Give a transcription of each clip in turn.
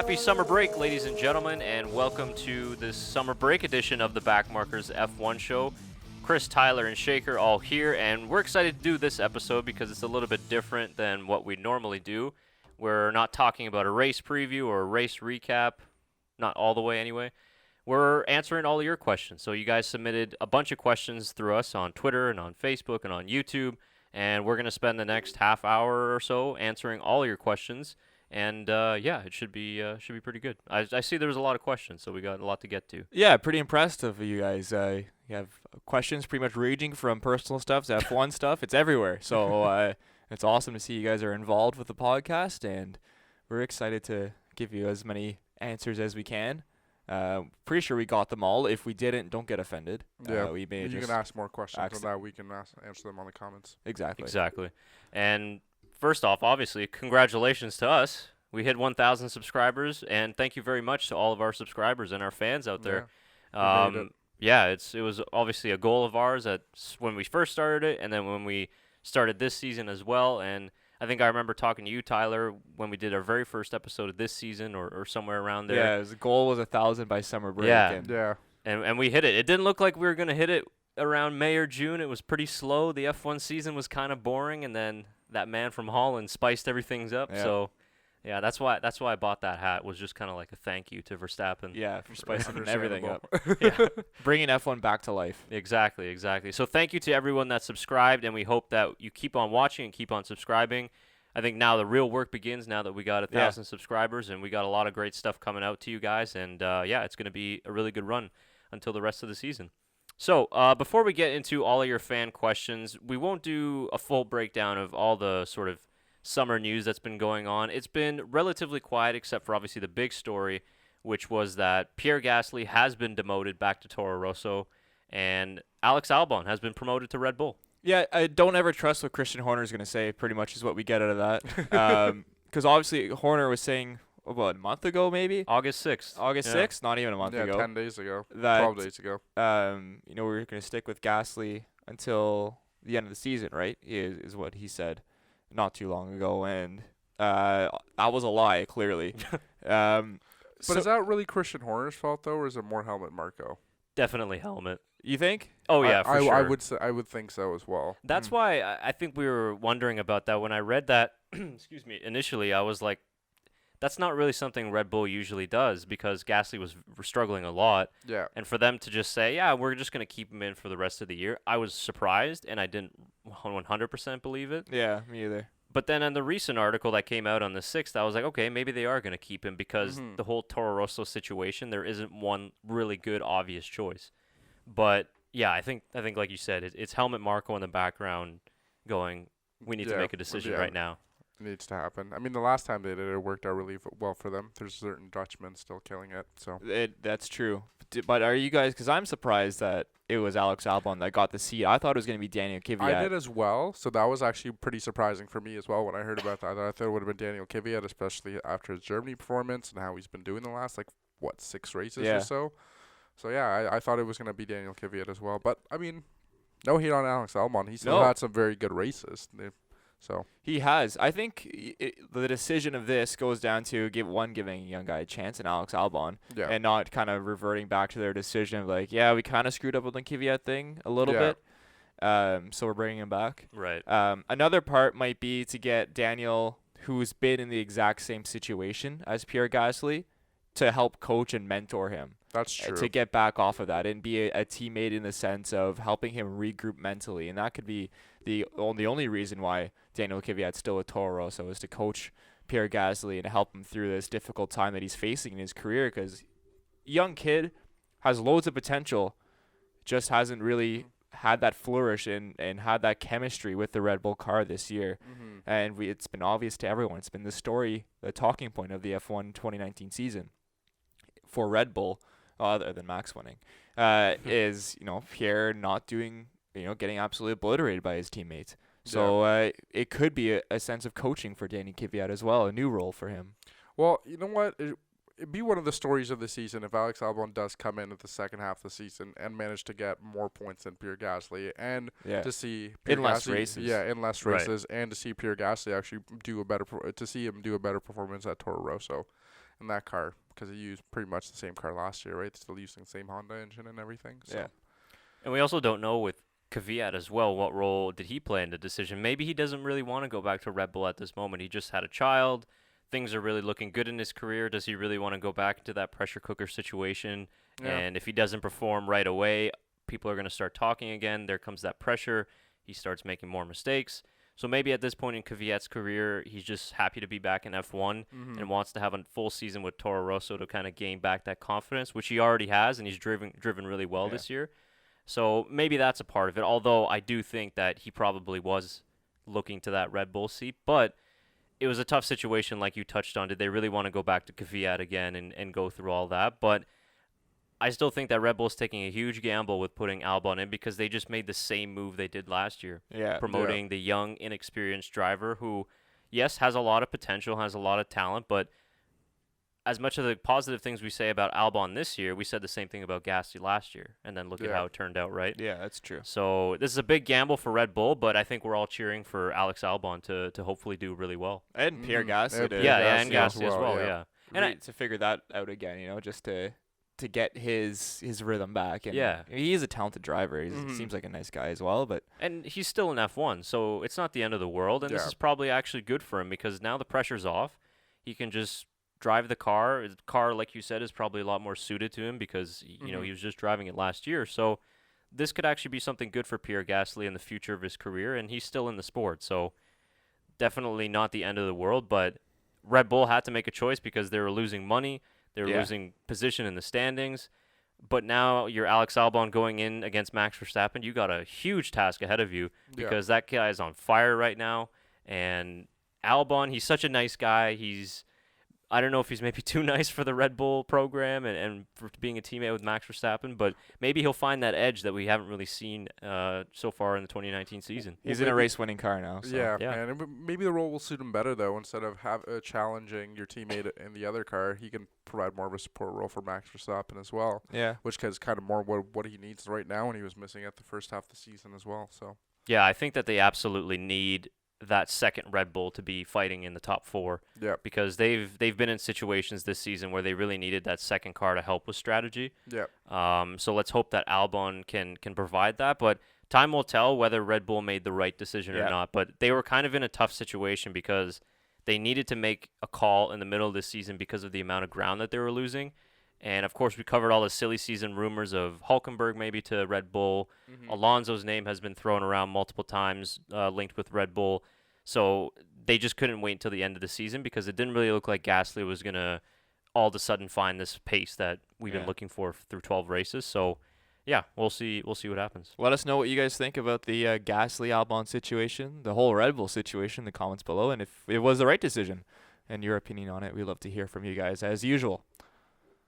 Happy summer break, ladies and gentlemen, and welcome to this summer break edition of the BackMarkers F1 Show. Chris, Tyler, and Shaker all here, and we're excited to do this episode because it's a little bit different than what we normally do. We're not talking about a race preview or a race recap, not all the way anyway. We're answering all of your questions. So you guys submitted a bunch of questions through us on Twitter and on Facebook and on YouTube, and we're going to spend the next half hour or so answering all of your questions. And it should be pretty good. I see there's a lot of questions, so we got a lot to get to. Yeah, pretty impressed of you guys. You have questions pretty much ranging from personal stuff to F1 stuff. It's everywhere. So it's awesome to see you guys are involved with the podcast, and we're excited to give you as many answers as we can. Pretty sure we got them all. If we didn't, don't get offended. Yeah, you can ask more questions on that. We can answer them on the comments. Exactly. And first off, obviously, congratulations to us. We hit 1,000 subscribers, and thank you very much to all of our subscribers and our fans out there. It was obviously a goal of ours when we first started it, and then when we started this season as well. And I think I remember talking to you, Tyler, when we did our very first episode of this season or somewhere around there. Yeah, the goal was 1,000 by summer break. And we hit it. It didn't look like we were going to hit it around May or June. It was pretty slow. The F1 season was kind of boring, and then that man from Holland spiced everything up. Yeah. So, yeah, that's why I bought that hat, was just kind of like a thank you to Verstappen. Yeah, for spicing everything up. Yeah. Bringing F1 back to life. Exactly. So thank you to everyone that subscribed, and we hope that you keep on watching and keep on subscribing. I think now the real work begins now that we got 1,000 subscribers, and we got a lot of great stuff coming out to you guys. And, it's going to be a really good run until the rest of the season. So, before we get into all of your fan questions, we won't do a full breakdown of all the sort of summer news that's been going on. It's been relatively quiet, except for obviously the big story, which was that Pierre Gasly has been demoted back to Toro Rosso, and Alex Albon has been promoted to Red Bull. Yeah, I don't ever trust what Christian Horner is going to say, pretty much is what we get out of that. Because obviously Horner was saying, a month ago maybe? August 6th. August 6th? Not even a month ago. 10 days ago. 12 days ago. We were going to stick with Gasly until the end of the season, right? Is what he said not too long ago. And that was a lie, clearly. But is that really Christian Horner's fault, though, or is it more Helmut Marko? Definitely Helmut. You think? Oh, yeah, for sure. I would think so as well. That's why I think we were wondering about that. When I read that, initially, I was like, that's not really something Red Bull usually does, because Gasly was struggling a lot. Yeah. And for them to just say, yeah, we're just going to keep him in for the rest of the year, I was surprised, and I didn't 100% believe it. Yeah, me either. But then in the recent article that came out on the 6th, I was like, okay, maybe they are going to keep him, because the whole Toro Rosso situation, there isn't one really good, obvious choice. But, yeah, I think like you said, it's Helmut Marko in the background going, we need to make a decision right now. Needs to happen. I mean, the last time they did it worked out really well for them. There's certain Dutchmen still killing it. So that's true. But are you guys? Because I'm surprised that it was Alex Albon that got the seat. I thought it was going to be Daniel Kvyat. I did as well. So that was actually pretty surprising for me as well when I heard about that. I thought it would have been Daniel Kvyat, especially after his Germany performance and how he's been doing the last 6 races or so. So yeah, I thought it was going to be Daniel Kvyat as well. But I mean, no hate on Alex Albon. He still had some very good races. So he has. I think the decision of this goes down to giving a young guy a chance in Alex Albon, and not kind of reverting back to their decision of like, yeah, we kind of screwed up with the Kvyat thing a little bit, so we're bringing him back. Right. Another part might be to get Daniel, who's been in the exact same situation as Pierre Gasly, to help coach and mentor him. That's true. To get back off of that and be a teammate in the sense of helping him regroup mentally. And that could be the only reason why Daniel Kvyat's still with Toro Rosso, is to coach Pierre Gasly and help him through this difficult time that he's facing in his career, because young kid has loads of potential, just hasn't really had that flourish and had that chemistry with the Red Bull car this year. And it's been obvious to everyone. It's been the talking point of the F1 2019 season for Red Bull, other than Max winning, is Pierre not doing, getting absolutely obliterated by his teammates. So it could be a sense of coaching for Danny Kvyat as well, a new role for him. Well, you know what? It'd be one of the stories of the season if Alex Albon does come in at the second half of the season and manage to get more points than Pierre Gasly, and to see Pierre in less races. Yeah, in less races, and to see Pierre Gasly actually do a better performance at Toro Rosso. in that car because he used pretty much the same car last year, right? Still using the same Honda engine and everything. So. Yeah. And we also don't know with Kvyat as well, what role did he play in the decision? Maybe he doesn't really want to go back to Red Bull at this moment. He just had a child. Things are really looking good in his career. Does he really want to go back into that pressure cooker situation? Yeah. And if he doesn't perform right away, people are going to start talking again. There comes that pressure. He starts making more mistakes. So maybe at this point in Kvyat's career, he's just happy to be back in F1 and wants to have a full season with Toro Rosso to kind of gain back that confidence, which he already has, and he's driven really well this year. So maybe that's a part of it, although I do think that he probably was looking to that Red Bull seat. But it was a tough situation like you touched on. Did they really want to go back to Kvyat again and go through all that? But I still think that Red Bull is taking a huge gamble with putting Albon in because they just made the same move they did last year, promoting the young, inexperienced driver who, yes, has a lot of potential, has a lot of talent, but as much of the positive things we say about Albon this year, we said the same thing about Gasly last year, and then look at how it turned out, right? Yeah, that's true. So this is a big gamble for Red Bull, but I think we're all cheering for Alex Albon to hopefully do really well. And Pierre Gasly. And Gasly as well, yeah. And to figure that out again, you know, just to get his rhythm back. And yeah. He is a talented driver. He seems like a nice guy as well. And he's still in F1, so it's not the end of the world. And this is probably actually good for him because now the pressure's off. He can just drive the car. His car, like you said, is probably a lot more suited to him because, you know, he was just driving it last year. So this could actually be something good for Pierre Gasly in the future of his career, and he's still in the sport. So definitely not the end of the world, but Red Bull had to make a choice because they were losing money. They were losing position in the standings. But now you're Alex Albon going in against Max Verstappen. You got a huge task ahead of you because that guy is on fire right now. And Albon, he's such a nice guy. I don't know if he's maybe too nice for the Red Bull program and for being a teammate with Max Verstappen, but maybe he'll find that edge that we haven't really seen so far in the 2019 season. He's in a race-winning car now. So. Yeah, and maybe the role will suit him better, though. Instead of challenging your teammate in the other car, he can provide more of a support role for Max Verstappen as well. Yeah. Which is kind of more what he needs right now, and he was missing at the first half of the season as well. So. Yeah, I think that they absolutely need that second Red Bull to be fighting in the top four. Yeah. Because they've been in situations this season where they really needed that second car to help with strategy. Yeah. So let's hope that Albon can provide that. But time will tell whether Red Bull made the right decision or not. But they were kind of in a tough situation because they needed to make a call in the middle of this season because of the amount of ground that they were losing. And, of course, we covered all the silly season rumors of Hülkenberg maybe to Red Bull. Alonso's name has been thrown around multiple times linked with Red Bull. So they just couldn't wait until the end of the season because it didn't really look like Gasly was going to all of a sudden find this pace that we've been looking for through 12 races. So, yeah, we'll see what happens. Let us know what you guys think about the Gasly-Albon situation, the whole Red Bull situation in the comments below, and if it was the right decision and your opinion on it. We'd love to hear from you guys as usual.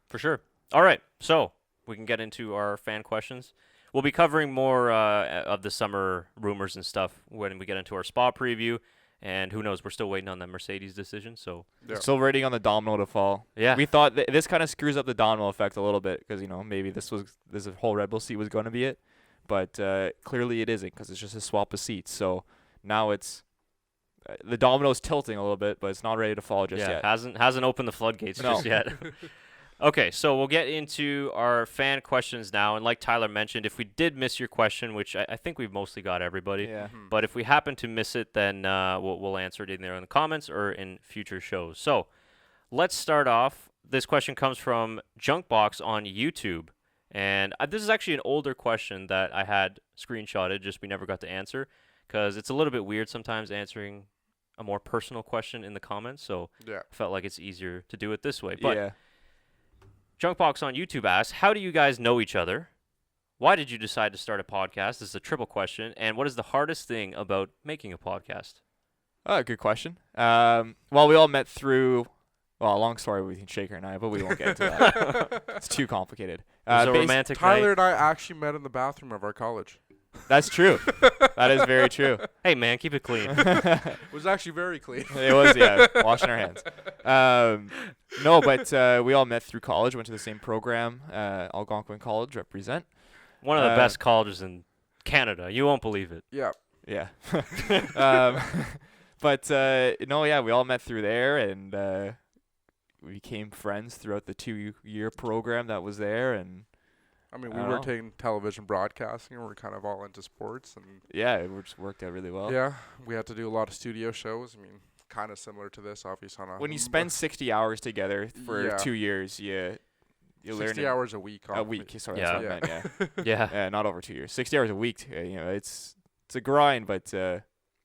For sure. All right, so we can get into our fan questions. We'll be covering more of the summer rumors and stuff when we get into our Spa preview. And who knows, we're still waiting on that Mercedes decision. So still waiting on the domino to fall. Yeah. We thought this kind of screws up the domino effect a little bit because, you know, maybe this whole Red Bull seat was going to be it. But clearly it isn't because it's just a swap of seats. So now it's the domino's tilting a little bit, but it's not ready to fall just yet. Hasn't opened the floodgates just yet. Okay, so we'll get into our fan questions now. And like Tyler mentioned, if we did miss your question, which I think we've mostly got everybody, but if we happen to miss it, then we'll answer it in there in the comments or in future shows. So let's start off. This question comes from Junkbox on YouTube. And this is actually an older question that I had screenshotted, just we never got to answer, because it's a little bit weird sometimes answering a more personal question in the comments. So I felt like it's easier to do it this way. But Junkbox on YouTube asks, how do you guys know each other? Why did you decide to start a podcast? This is a triple question. And what is the hardest thing about making a podcast? Good question. Well, we all met through, a long story between Shaker and I, but we won't get into that. It's too complicated. It was a romantic Tyler night. and I actually met in the bathroom of our college. That's true. That is very true. Hey, man, keep it clean. It was actually very clean. It was, washing our hands. No, but we all met through college, went to the same program, Algonquin College, represent. One of the best colleges in Canada. You won't believe it. Yeah. Yeah. But we all met through there, and we became friends throughout the 2-year program that was there, and I mean, we were taking television broadcasting, and we're kind of all into sports, and yeah, it just worked out really well. Yeah, we had to do a lot of studio shows. I mean, kind of similar to this, obviously. When you spend 60 hours together for 2 years, you learn 60 hours a week. A week, sorry, Yeah. that's what I meant, Yeah. yeah, not over 2 years. 60 hours a week, it's a grind, but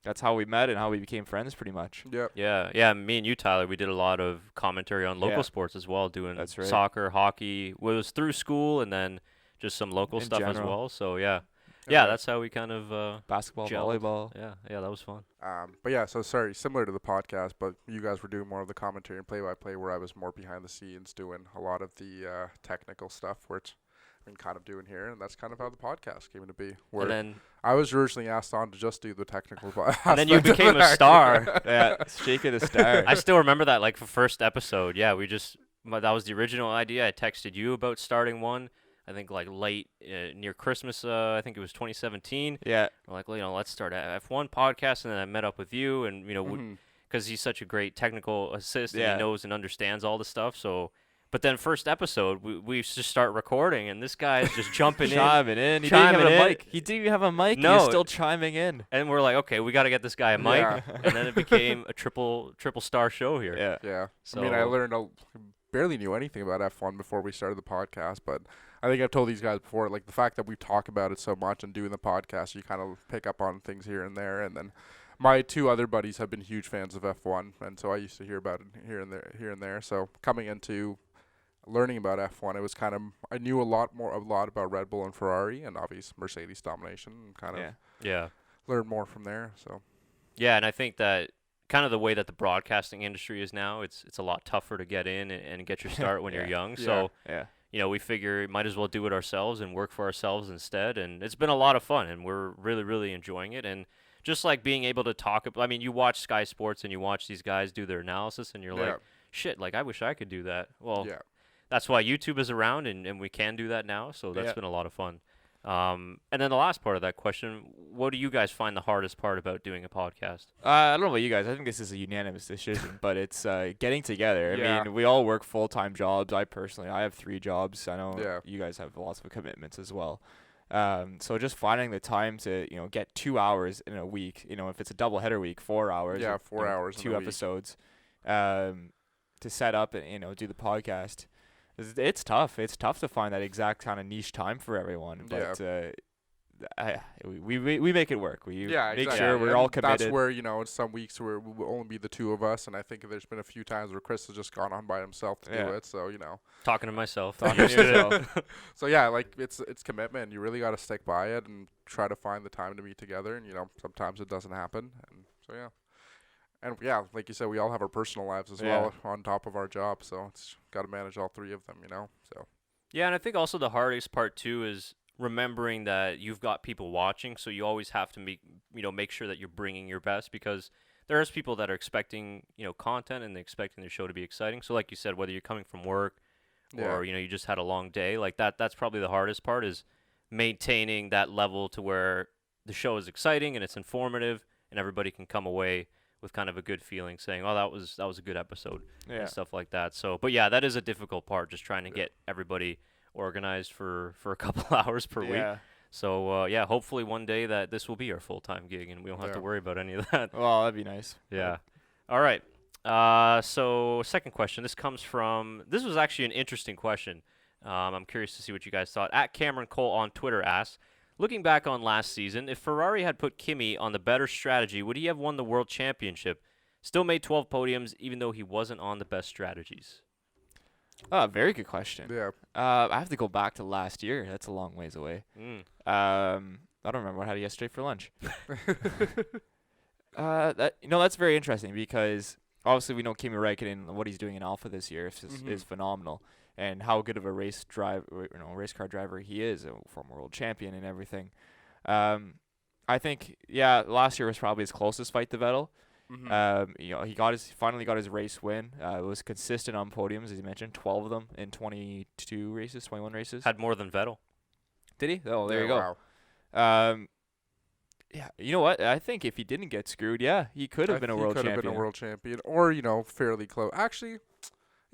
that's how we met and how we became friends, pretty much. Yep. Yeah. Me and you, Tyler, we did a lot of commentary on local sports as well, doing That's right. soccer, hockey. Well, it was through school and then just some local In stuff as general. well. So yeah, Okay. that's how we kind of Basketball, gelled. volleyball. Yeah, that was fun. But yeah, so sorry, similar to the podcast, but you guys were doing more of the commentary and play-by-play, where I was more behind the scenes doing a lot of the technical stuff, which I've been kind of doing here, and that's kind of how the podcast came to be. Where And then I was originally asked on to just do the technical and then you became a star. Yeah, Shaker the Star. I still remember that, like, the first episode. Yeah, that was the original idea. I texted you about starting one. I think like late near Christmas. I think it was 2017. Yeah. We're like, well, let's start a F1 podcast, and then I met up with you, and because he's such a great technical assist, and he knows and understands all the stuff. So, but then first episode, we just start recording, and this guy is just jumping chiming in. He chiming didn't even have a in. mic. He didn't even have a mic. No. He's still chiming in. and we're like, okay, we got to get this guy a mic, Yeah. and then it became a triple star show here. Yeah. Yeah. So, I mean, I learned barely knew anything about F1 before we started the podcast, but I think I've told these guys before, like the fact that we talk about it so much and doing the podcast, you kind of pick up on things here and there. And then my two other buddies have been huge fans of F1, and so I used to hear about it here and there. So coming into learning about F1, it was kind of, I knew a lot about Red Bull and Ferrari, and obviously Mercedes domination, and kind of learned more from there. So yeah, and I think that kind of the way that the broadcasting industry is now, it's a lot tougher to get in and get your start when you're young. So we figure might as well do it ourselves and work for ourselves instead. And it's been a lot of fun, and we're really, really enjoying it. And just like being able to talk, I mean, you watch Sky Sports and you watch these guys do their analysis, and you're like, shit, like I wish I could do that. Well, that's why YouTube is around, and we can do that now. So that's been a lot of fun. And then the last part of that question, what do you guys find the hardest part about doing a podcast? I don't know about you guys. I think this is a unanimous decision, but it's getting together. I mean, we all work full-time jobs. I have 3 jobs. I know you guys have lots of commitments as well. So just finding the time to, get 2 hours in a week, if it's a double-header week, 4 hours. Yeah, 4 hours 2 in a week. episodes to set up and, do the podcast. It's tough. It's tough to find that exact kind of niche time for everyone. But we make it work. We make sure we're all committed. That's where, in some weeks where we will only be the two of us, and I think there's been a few times where Chris has just gone on by himself to do it. So, Talking to myself. Talking to yourself. So, yeah, like it's commitment. You really got to stick by it and try to find the time to meet together. And, sometimes it doesn't happen. And so, yeah. And like you said, we all have our personal lives as well on top of our job, so it's got to manage all 3 of them, So Yeah, and I think also the hardest part too is remembering that you've got people watching, so you always have to make sure that you're bringing your best, because there's people that are expecting content and they're expecting the show to be exciting. So like you said, whether you're coming from work or you just had a long day, like that's probably the hardest part, is maintaining that level to where the show is exciting and it's informative and everybody can come away with kind of a good feeling, saying, "Oh, that was a good episode," and stuff like that. So, but that is a difficult part, just trying to get everybody organized for a couple hours per week. So, hopefully one day that this will be our full-time gig, and we don't have to worry about any of that. Well, that'd be nice. Yeah. All right. So second question. This was actually an interesting question. I'm curious to see what you guys thought. At Cameron Cole on Twitter asks, looking back on last season, if Ferrari had put Kimi on the better strategy, would he have won the World Championship? Still made 12 podiums, even though he wasn't on the best strategies. Very good question. Yeah. I have to go back to last year. That's a long ways away. I don't remember what I had yesterday for lunch. That's very interesting, because obviously we know Kimi Räikkönen, what he's doing in Alpha this year is phenomenal. And how good of a race car driver he is, a former world champion and everything. I think, last year was probably his closest fight to Vettel. He finally got his race win. It was consistent on podiums, as you mentioned, 12 of them in 21 races. Had more than Vettel. Did he? Oh, there you go. Wow. You know what? I think if he didn't get screwed, he could have been a world champion. He could have been a world champion, or fairly close. Actually,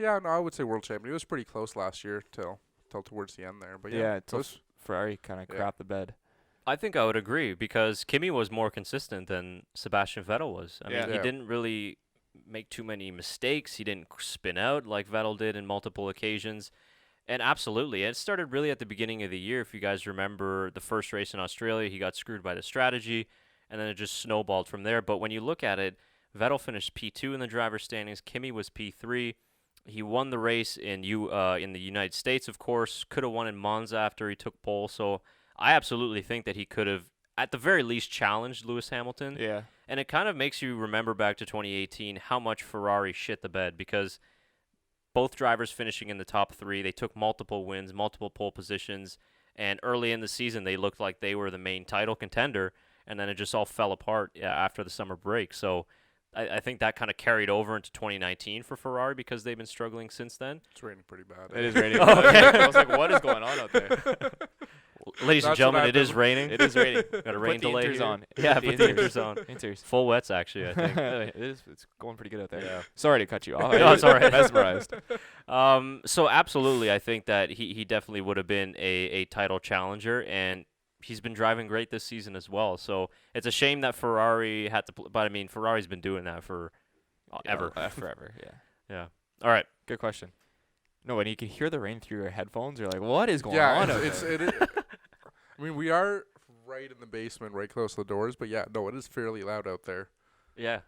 Yeah, no, I would say world champion. He was pretty close last year till towards the end there. But yeah, till Ferrari kind of crapped the bed. I think I would agree because Kimi was more consistent than Sebastian Vettel was. I mean, he didn't really make too many mistakes. He didn't spin out like Vettel did in multiple occasions. And absolutely, it started really at the beginning of the year. If you guys remember the first race in Australia, he got screwed by the strategy, and then it just snowballed from there. But when you look at it, Vettel finished P2 in the driver's standings. Kimi was P3. He won the race in the United States, of course. Could have won in Monza after he took pole. So I absolutely think that he could have, at the very least, challenged Lewis Hamilton. Yeah. And it kind of makes you remember back to 2018 how much Ferrari shit the bed because both drivers finishing in the top 3, they took multiple wins, multiple pole positions, and early in the season they looked like they were the main title contender, and then it just all fell apart after the summer break. So I think that kind of carried over into 2019 for Ferrari because they've been struggling since then. It's raining pretty bad. It is raining. I was like, what is going on out there? Ladies and gentlemen, it is raining. It is raining. Got a rain Put the delay inters here. on. Yeah, put the inters on. Inters. Full wets, actually, I think. It is. It's going pretty good out there. Yeah. Sorry to cut you off. No, it's all right. Mesmerized. So absolutely, I think that he definitely would have been a title challenger, and he's been driving great this season as well. So it's a shame that Ferrari had to, but I mean, Ferrari's been doing that for ever. Forever. Yeah. Yeah. All right. Good question. No, when you can hear the rain through your headphones, you're like, what is going Yeah, on out it there? is. I mean, we are right in the basement, right close to the doors, but yeah, no, it is fairly loud out there. Yeah.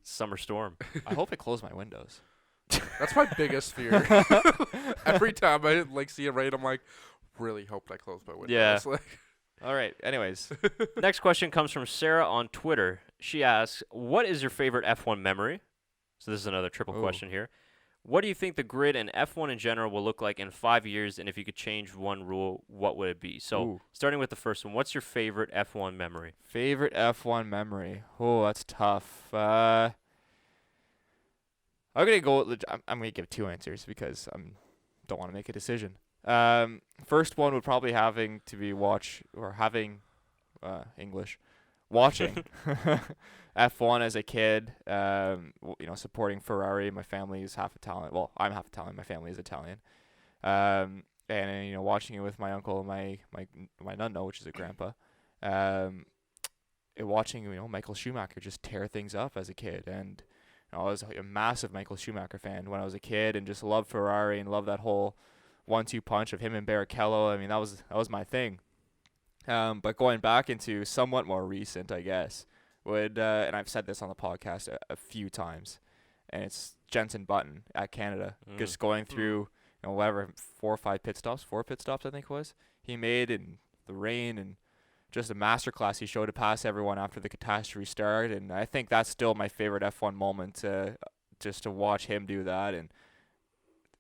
Summer storm. I hope I close my windows. That's my biggest fear. Every time I see it rain, I'm like, really hope I close my windows. Yeah. All right. Anyways. Next question comes from Sarah on Twitter. She asks, what is your favorite F1 memory? So this is another triple question here. What do you think the grid and F1 in general will look like in 5 years? And if you could change one rule, what would it be? So starting with the first one, what's your favorite F1 memory? Favorite F1 memory? Oh, that's tough. I'm gonna go. I'm gonna give 2 answers because I don't want to make a decision. First one would probably having English, watching F1 as a kid. Supporting Ferrari. My family is half Italian. Well, I'm half Italian. My family is Italian. And watching it with my uncle, my nonno, which is a grandpa. Watching Michael Schumacher just tear things up as a kid, and I was a massive Michael Schumacher fan when I was a kid, and just loved Ferrari and loved that whole 1-2 punch of him and Barrichello. I mean, that was my thing. But going back into somewhat more recent, I guess, and I've said this on the podcast a few times, and it's Jenson Button at Canada, just going through, 4 pit stops I think it was, he made in the rain, and just a masterclass he showed to pass everyone after the catastrophe started. And I think that's still my favorite F1 moment, just to watch him do that. And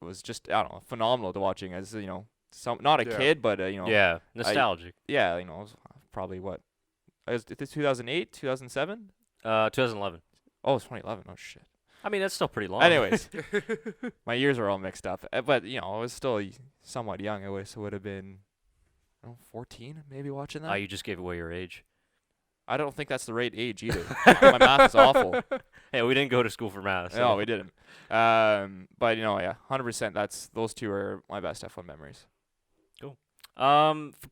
it was just, I don't know, phenomenal to watching as, not a kid, but, Yeah, nostalgic. It was probably what? Is it 2008, 2007? 2011. Oh, it's 2011. Oh, shit. I mean, that's still pretty long. Anyways, my years are all mixed up. But, I was still somewhat young. I would have been 14 maybe watching that. You just gave away your age. I don't think that's the right age either. My math is awful. Hey, we didn't go to school for math. So. No, we didn't. But, 100%, those 2 are my best F1 memories. Cool.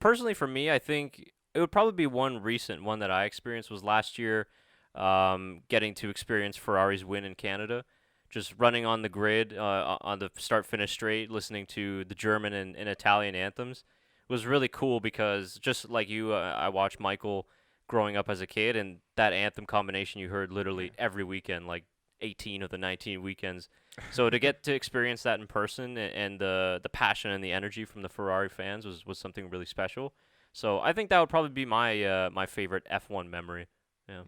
Personally, for me, I think it would probably be one recent one that I experienced was last year, getting to experience Ferrari's win in Canada. Just running on the grid on the start-finish straight, listening to the German and Italian anthems was really cool because just like you, I watched Michael growing up as a kid, and that anthem combination you heard literally every weekend, like 18 of the 19 weekends. So to get to experience that in person and the passion and the energy from the Ferrari fans was something really special. So I think that would probably be my favorite F1 memory. Yeah.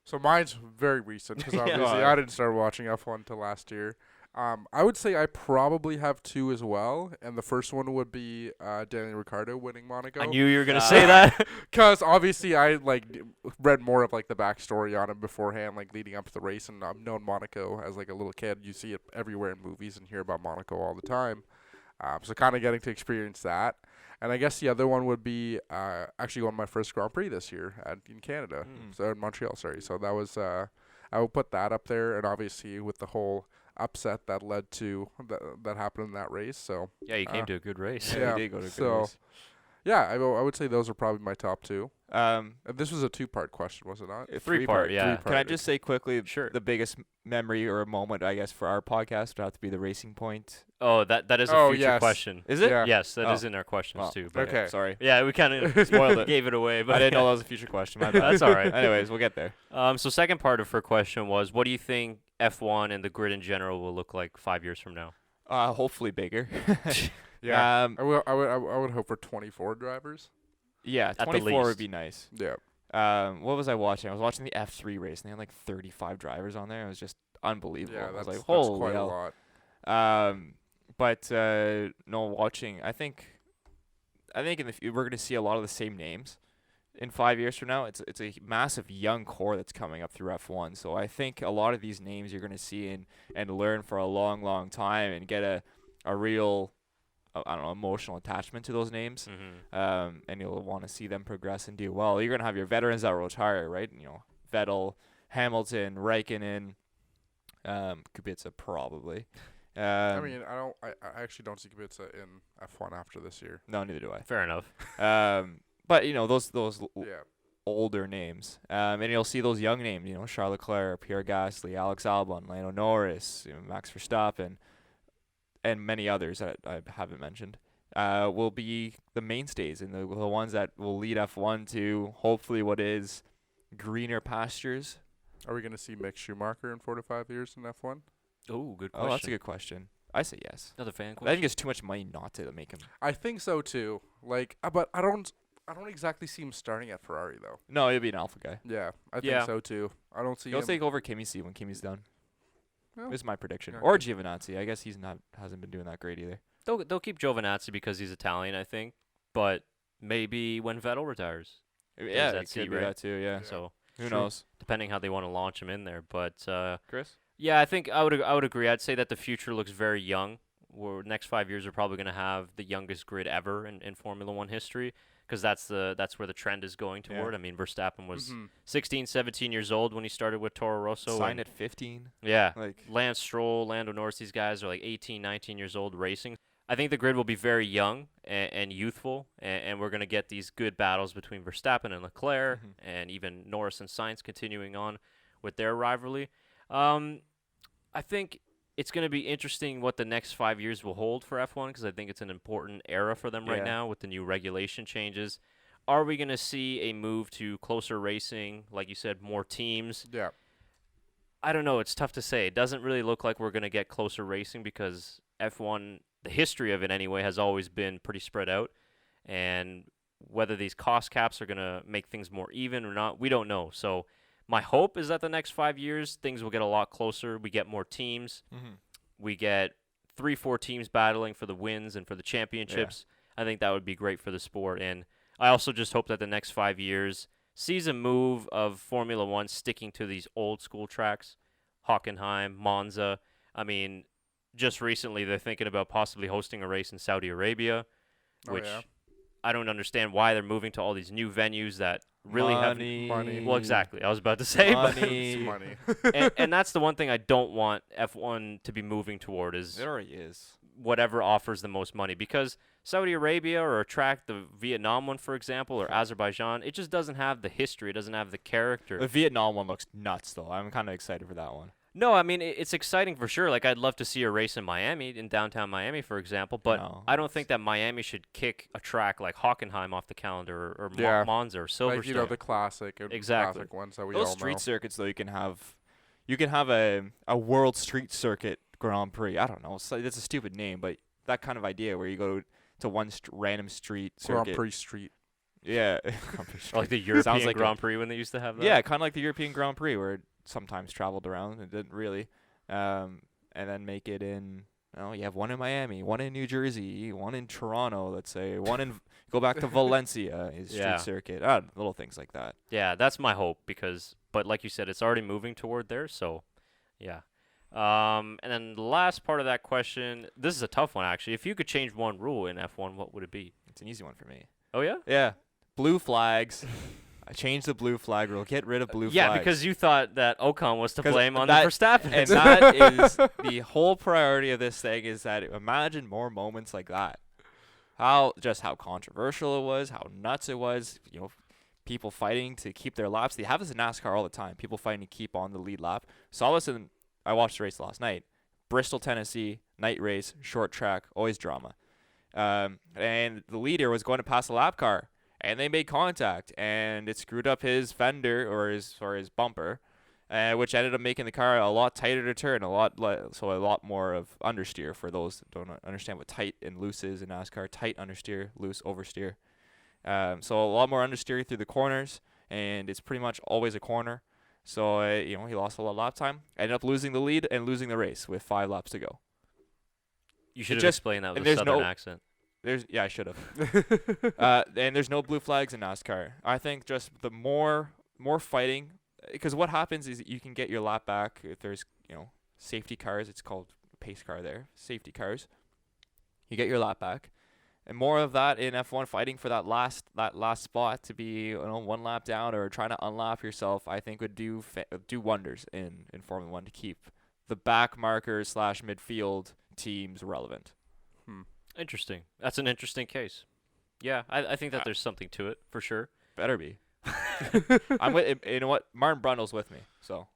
So mine's very recent because obviously I didn't start watching F1 till last year. I would say I probably have 2 as well, and the first one would be Daniel Ricciardo winning Monaco. I knew you were gonna say that because obviously I read more of the backstory on him beforehand, leading up to the race, and I've known Monaco as a little kid. You see it everywhere in movies and hear about Monaco all the time. So kind of getting to experience that. And I guess the other one would be actually going to my first Grand Prix this year in Canada, so in Montreal, sorry. So that was I would put that up there, and obviously with the whole upset that led to that happened in that race. So Yeah, you came to a good race. Yeah, he did go to a good so- race. yeah, I would say those are probably my top two. Um, This was a 2-part question, was it not? a Three-part, yeah. Can I just say quickly, Sure. the biggest memory or moment, I guess, for our podcast would have to be the Racing Point. Oh, that is a Oh, future yes. question. Is it? Yeah. Yes, that is Oh. in our questions Well, too. But Okay. Sorry. Yeah, we kind of Spoiled it. gave it away, but I didn't know that was a future question. My bad. That's all right. Anyways, we'll get there. So second part of her question was, what do you think F1 and the grid in general will look like 5 years from now? Hopefully bigger. Yeah. Um, I would hope for 24 drivers. yeah, the 24 would least. be nice. Yeah. What was I watching? I was watching the F3 race, and they had like 35 drivers on there. It was just unbelievable. Yeah, I was that's like, holy quite hell. a lot. But no, watching. I think we're gonna see a lot of the same names in 5 years from now. It's a massive young core that's coming up through F1. So I think a lot of these names you're gonna see and learn for a long, long time and get a real I don't know, emotional attachment to those names. Mm-hmm. And you'll want to see them progress and do well. You're gonna have your veterans that retire, right? You know, Vettel, Hamilton, Raikkonen, Kubica probably. I mean, I actually don't see Kubica in F1 after this year. No, neither do Fair enough. I. But you know those Yeah. older names, and you'll see those young names. You know, Charles Leclerc, Pierre Gasly, Alex Albon, Lando Norris, Max Verstappen, and many others that I haven't mentioned. Will be the mainstays and the ones that will lead F1 to hopefully what is greener pastures. Are we going to see Mick Schumacher in 4 to 5 years in F1? Oh, good question. Oh, that's a good question. I say yes. Another fan I question. think it's too much money not to make him. I think so too. Like, but I don't exactly see him starting at Ferrari though. No, he'll be an alpha guy. Yeah, I Yeah. think so too. I don't see He'll him. take over Kimmy's seat when Kimmy's done. Well, This is my prediction. yeah, Or okay. Giovinazzi. I guess hasn't been doing that great either. They'll keep Giovinazzi because he's Italian, I think. But maybe when Vettel retires. Yeah, that it seat, could be right? that too. Yeah. Yeah. So Who True. knows? depending how they want to launch him in there. But Chris? yeah, I think I would agree. I'd say that the future looks very young. Next 5 years are probably going to have the youngest grid ever in Formula One history, because that's where the trend is going toward. Yeah. I mean, Verstappen was Mhm. 16, 17 years old when he started with Toro Rosso. Signed and- at 15. Yeah. Like Lance Stroll, Lando Norris, these guys are like 18, 19 years old racing. I think the grid will be very young and youthful, and we're going to get these good battles between Verstappen and Leclerc, Mhm. and even Norris and Sainz continuing on with their rivalry. I think it's going to be interesting what the next 5 years will hold for F1, because I think it's an important era for them right Yeah. now with the new regulation changes. Are we going to see a move to closer racing, like you said, more teams? Yeah. I don't know. It's tough to say. It doesn't really look like we're going to get closer racing, because F1, the history of it anyway, has always been pretty spread out. And whether these cost caps are going to make things more even or not, we don't know. So my hope is that the next 5 years, things will get a lot closer. We get more teams. We get 3-4 teams battling for the wins and for the championships. I think that would be great for the sport. And I also just hope that the next 5 years sees a move of Formula One sticking to these old school tracks, Hockenheim, Monza. I mean, just recently they're thinking about possibly hosting a race in Saudi Arabia, Oh, which yeah. I don't understand why they're moving to all these new venues that really have. Money. Well, exactly. I was about to say, but Money. It's money. and that's the one thing I don't want F1 to be moving toward is It already is. whatever offers the most money, because Saudi Arabia or a track, the Vietnam one, for example, or Azerbaijan, it just doesn't have the history. It doesn't have the character. The Vietnam one looks nuts, though. I'm kind of excited for that one. No, I mean, it's exciting for sure. Like, I'd love to see a race in Miami, in downtown Miami, for example, but No. I don't think that Miami should kick a track like Hockenheim off the calendar or Yeah. Monza or Silverstone. Like, you know, the classic and Exactly. classic ones that we Those all street know. circuits, though, you can have a world street circuit Grand Prix. I don't know. That's a stupid name, but that kind of idea where you go to one random street circuit. Grand Prix Street. Yeah. Grand Prix Or like the Sounds European like Grand Prix when they used to have that. Yeah, kind of like the European Grand Prix where it sometimes traveled around. It didn't really. And then make it in. Oh, you have one in Miami, one in New Jersey, one in Toronto. Let's say one in. Go back to Valencia. Is street Yeah. circuit. Little things like that. Yeah, that's my hope, but like you said, it's already moving toward there, so yeah. And then the last part of that question, this is a tough one actually. If you could change one rule in F1, what would it be? It's an easy one for me. Oh yeah? Yeah, blue flags. Change the blue flag rule. Get rid of blue Yeah, flags. because you thought that Ocon was to 'Cause blame on that- the Verstappen. And that is the whole priority of this thing, is that imagine more moments like that. How controversial it was, how nuts it was, people fighting to keep their laps. They have this in NASCAR all the time. People fighting to keep on the lead lap. Saw this I watched the race last night. Bristol, Tennessee, night race, short track, always drama. And the leader was going to pass a lap car, and they made contact, and it screwed up his fender or his bumper, which ended up making the car a lot tighter to turn, a lot more of understeer for those that don't understand what tight and loose is in NASCAR. Tight understeer, loose oversteer. So a lot more understeer through the corners, and it's pretty much always a corner. So he lost a lot of lap time, ended up losing the lead and losing the race with 5 laps to go. You should have explained that with a southern accent. I should have. And there's no blue flags in NASCAR. I think just the more fighting, because what happens is you can get your lap back if there's safety cars. It's called pace car there. Safety cars. You get your lap back, and more of that in F1, fighting for that last spot to be 1 lap down or trying to unlap yourself. I think would do wonders in Formula 1 to keep the back markers / midfield teams relevant. Interesting. That's an interesting case. Yeah, I think that there's something to it for sure. Better be. I'm with. You know what? Martin Brundle's with me. So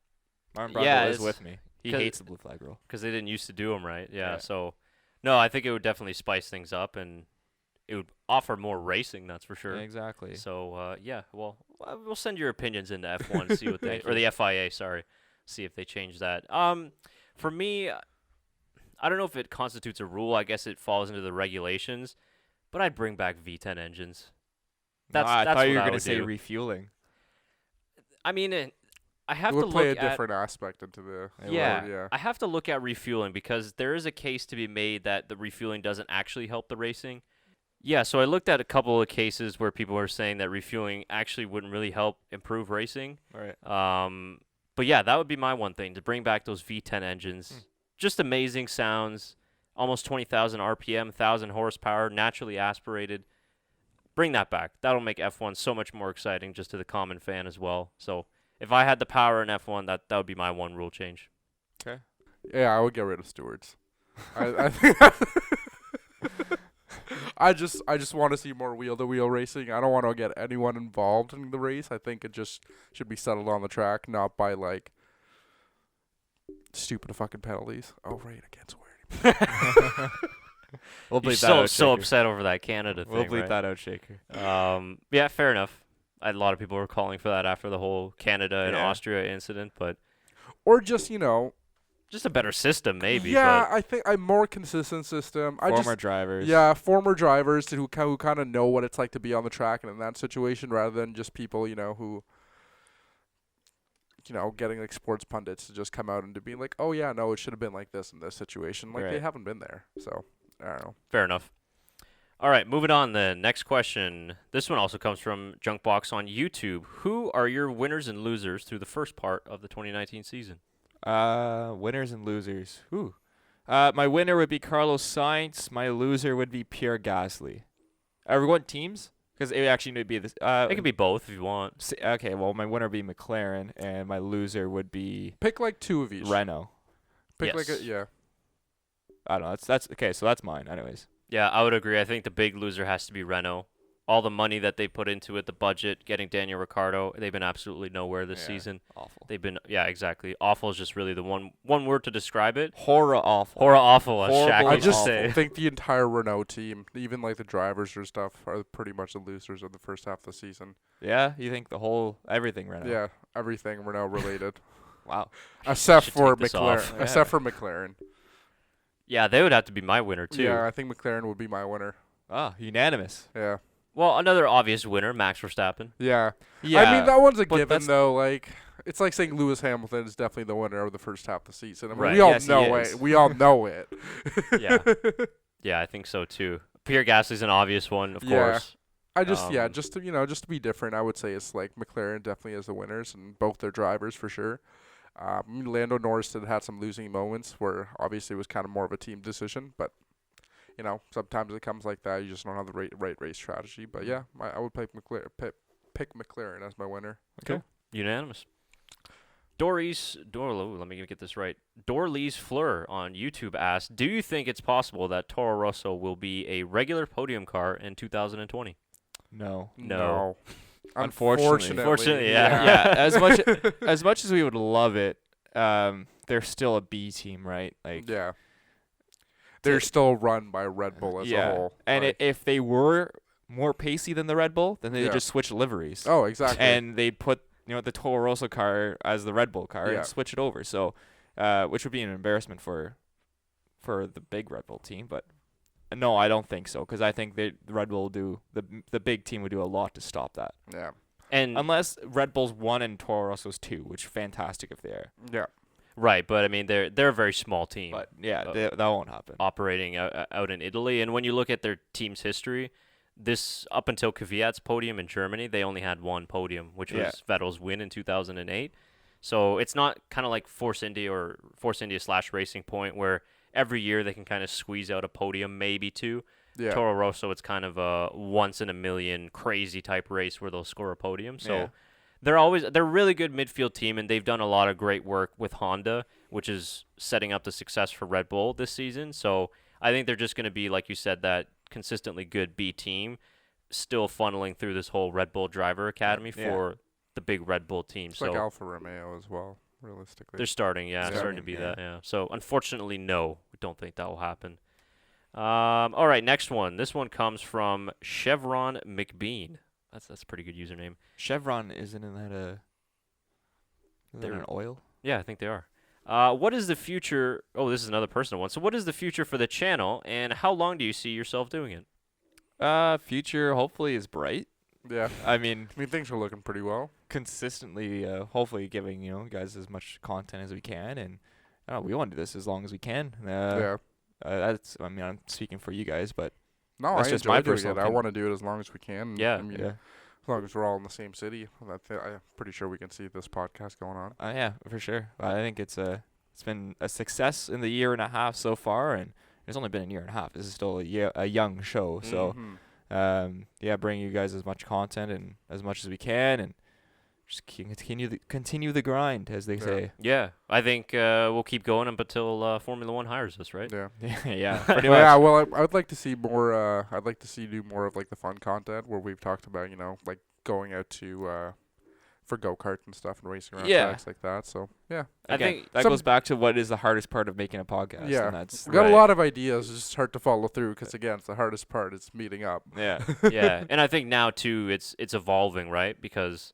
Martin Brundle is with me. He hates the blue flag rule because they didn't used to do them right. Yeah. So no, I think it would definitely spice things up, and it would offer more racing. That's for sure. Exactly. So well, we'll send your opinions into F1 and see what they or the FIA. Sorry, see if they change that. For me, I don't know if it constitutes a rule. I guess it falls into the regulations, but I'd bring back V10 engines. I thought you were going to say refueling. I mean, I have to look at... It would play a different aspect into the... Yeah, I have to look at refueling because there is a case to be made that the refueling doesn't actually help the racing. Yeah, so I looked at a couple of cases where people were saying that refueling actually wouldn't really help improve racing. Right. But yeah, that would be my one thing, to bring back those V10 engines. Just amazing sounds, almost 20,000 RPM, 1,000 horsepower, naturally aspirated. Bring that back. That'll make F1 so much more exciting just to the common fan as well. So if I had the power in F1, that would be my one rule change. Okay. Yeah, I would get rid of stewards. I think I just want to see more wheel-to-wheel racing. I don't want to get anyone involved in the race. I think it just should be settled on the track, not by stupid fucking penalties. Oh, right, I can't swear. We'll bleep that You're out, so Shaker. upset over that Canada thing. We'll bleep right? that out, Shaker. Yeah, fair enough. A lot of people were calling for that after the whole Canada and Austria incident, but or just just a better system, maybe. Yeah, but I think a more consistent system. Former drivers. Yeah, former drivers who kind of know what it's like to be on the track and in that situation, rather than just people who getting sports pundits to just come out and to be like, oh yeah, no, it should have been like this in this situation. They haven't been there, so I don't know. Fair enough. All right, moving on then. Next question. This one also comes from Junkbox on YouTube. Who are your winners and losers through the first part of the 2019 season? Winners and losers. Ooh. My winner would be Carlos Sainz. My loser would be Pierre Gasly. Everyone teams? Because it actually would be this. It could be both if you want. Okay, well, my winner would be McLaren, and my loser would be pick two of each. Renault. Pick yes. I don't know. That's okay. So that's mine, anyways. Yeah, I would agree. I think the big loser has to be Renault. All the money that they put into it, the budget, getting Daniel Ricciardo, they've been absolutely nowhere this season. Awful. They've been, exactly. Awful is just really the one word to describe it. Horror awful. Horror awful, as Shaq I used to just say. think the entire Renault team, even the drivers or stuff, are pretty much the losers of the first half of the season. Yeah, you think everything Renault? Yeah, everything Renault related. Wow. Except for take this McLaren. off. Except for McLaren. Yeah, they would have to be my winner, too. Yeah, I think McLaren would be my winner. Ah, unanimous. Yeah. Well, another obvious winner, Max Verstappen. Yeah. Yeah. I mean, that one's a but given, though. It's like saying Lewis Hamilton is definitely the winner of the first half of the season. I mean, Right. we all Yes, he know is. it. We all know it. Yeah. Yeah, I think so, too. Pierre Gasly's an obvious one, of course. I just just to be different, I would say it's McLaren definitely is the winners and both their drivers for sure. Lando Norris had some losing moments where obviously it was kind of more of a team decision, but sometimes it comes like that. You just don't have the right race strategy. But yeah, I would pick pick McLaren as my winner. Okay. Unanimous. Let me get this right. Dorlees Fleur on YouTube asked, do you think it's possible that Toro Rosso will be a regular podium car in 2020? No. No. Unfortunately. Unfortunately, yeah. Yeah. As much as we would love it, they're still a B team, right? Like. Yeah. They're still run by Red Bull as a whole. And like, if they were more pacey than the Red Bull, then they'd just switch liveries. Oh, exactly. And they'd put the Toro Rosso car as the Red Bull car and switch it over. So, which would be an embarrassment for the big Red Bull team. But no, I don't think so, because I think the Red Bull the big team would do a lot to stop that. Yeah. And unless Red Bull's 1 and Toro Rosso's 2, which fantastic if they are. Yeah. Right, but I mean they're a very small team. But yeah, that won't happen. Operating out in Italy, and when you look at their team's history, this up until Kvyat's podium in Germany, they only had one podium, which was Vettel's win in 2008. So it's not kind of like Force India / Racing Point, where every year they can kind of squeeze out a podium, maybe two. Yeah. Toro Rosso, it's kind of a once in a million crazy type race where they'll score a podium. So they're a really good midfield team, and they've done a lot of great work with Honda, which is setting up the success for Red Bull this season. So I think they're just going to be, like you said, that consistently good B team, still funneling through this whole Red Bull driver academy for the big Red Bull team. It's like Alfa Romeo as well, realistically. They're starting to be that, yeah. So unfortunately, no, we don't think that will happen. All right, next one. This one comes from Chevron McBean. That's a pretty good username. Chevron, isn't that an oil? Yeah, I think they are. What is the future? Oh, this is another personal one. So what is the future for the channel, and how long do you see yourself doing it? Future hopefully is bright. Yeah. I mean, things are looking pretty well. Consistently, hopefully giving, guys as much content as we can, and we want to do this as long as we can. I'm speaking for you guys, but no, that's I just enjoy my doing personal it. I opinion. want to do it as long as we can. Yeah. As long as we're all in the same city, I'm pretty sure we can see this podcast going on. Yeah, for sure. I think it's been a success in the year and a half so far, and it's only been a year and a half. This is still a young show, so bring you guys as much content and as much as we can, and just continue the grind, as they say. Yeah, I think we'll keep going until Formula One hires us, right? Yeah. Yeah. Pretty much. much. Yeah. Well, I would like to see more. I'd like to see do more of like the fun content where we've talked about, like going out to for go-karts and stuff and racing around tracks like that. So yeah. I think that goes back to what is the hardest part of making a podcast. Yeah. And that's we got a lot of ideas. It's just hard to follow through because again, it's the hardest part. It's meeting up. Yeah. Yeah, and I think now too, it's evolving, right? Because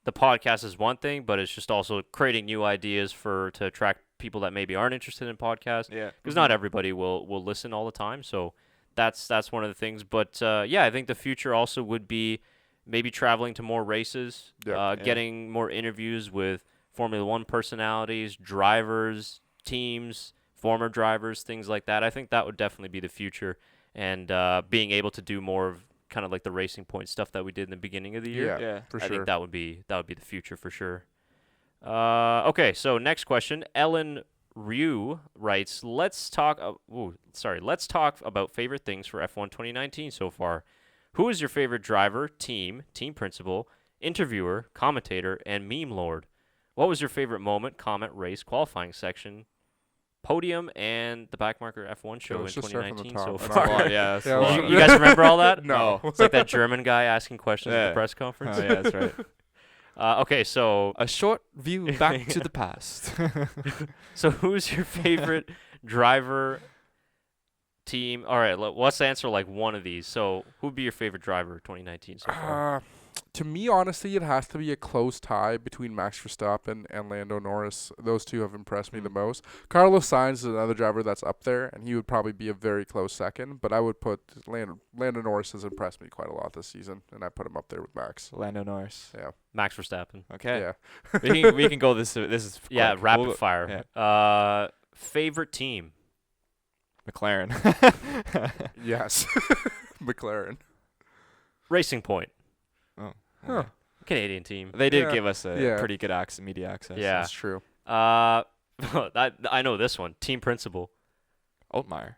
the podcast is one thing, but it's just also creating new ideas to attract people that maybe aren't interested in podcasts. Yeah. Because not everybody will listen all the time. So that's one of the things. But I think the future also would be maybe traveling to more races, getting more interviews with Formula One personalities, drivers, teams, former drivers, things like that. I think that would definitely be the future, and being able to do more of kind of like the Racing Point stuff that we did in the beginning of the year. Yeah, for sure. I think that would be the future for sure. Okay, so next question. Ellen Ryu writes, let's talk about favorite things for F1 2019 so far. Who is your favorite driver, team principal, interviewer, commentator, and meme lord? What was your favorite moment, comment, race, qualifying section, podium, and the Backmarker F1 show in 2019 so far? You guys remember all that? No. It's like that German guy asking questions at the press conference. Oh, yeah, that's right. Okay, so a short view back to the past. So who's your favorite driver, team? All right, let's answer like one of these. So who would be your favorite driver 2019 so far? To me, honestly, it has to be a close tie between Max Verstappen and Lando Norris. Those two have impressed me the most. Carlos Sainz is another driver that's up there, and he would probably be a very close second. But I would put Lando Norris has impressed me quite a lot this season, and I put him up there with Max. Lando Norris. Yeah. Max Verstappen. Okay. Yeah. we can go this is quick. Rapid fire. Yeah. Favorite team? McLaren. Yes. McLaren. Racing Point. Oh. Huh. Canadian team. They did give us a pretty good media access. Yeah. That's true. I know this one. Team principal. Altmaier.